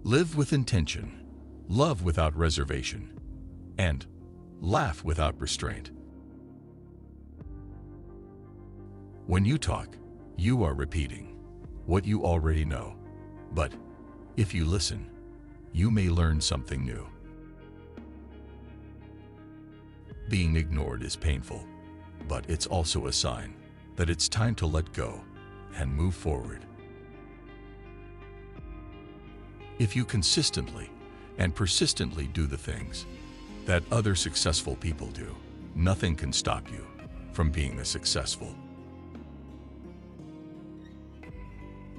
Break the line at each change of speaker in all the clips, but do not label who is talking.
Live with intention, love without reservation, and laugh without restraint. When you talk, you are repeating what you already know. But if you listen, you may learn something new. Being ignored is painful, but it's also a sign that it's time to let go and move forward. If you consistently and persistently do the things that other successful people do, nothing can stop you from being successful.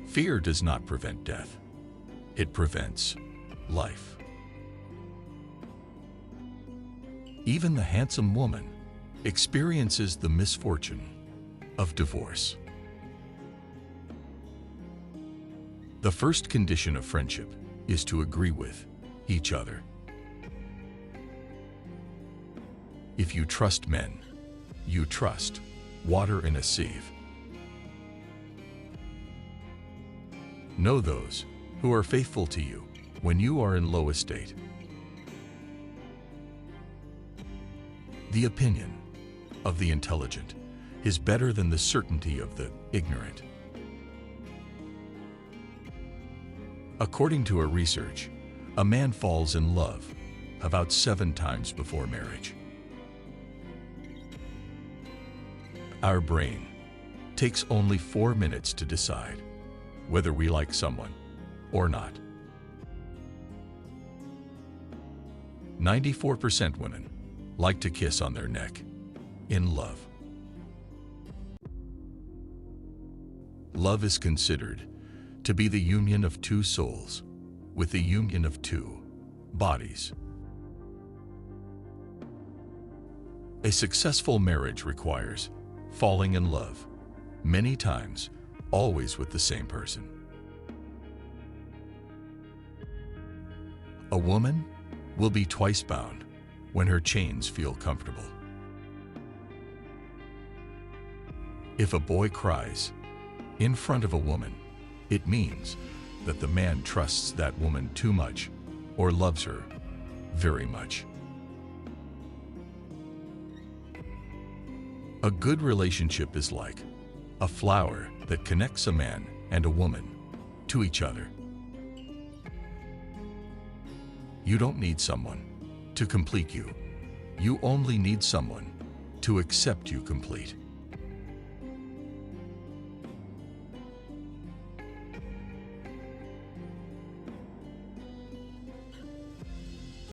Fear does not prevent death. It prevents life. Even the handsome woman experiences the misfortune of divorce. The first condition of friendship is to agree with each other. If you trust men, you trust water in a sieve. Know those who are faithful to you when you are in low estate. The opinion of the intelligent is better than the certainty of the ignorant. According to a research, a man falls in love about 7 times before marriage. Our brain takes only 4 minutes to decide whether we like someone or not. 94% women like to kiss on their neck in love. Love is considered to be the union of 2 souls with the union of 2 bodies. A successful marriage requires falling in love many times, always with the same person. A woman will be twice bound when her chains feel comfortable. If a boy cries in front of a woman, it means that the man trusts that woman too much or loves her very much. A good relationship is like a flower that connects a man and a woman to each other. You don't need someone to complete you. You only need someone to accept you complete.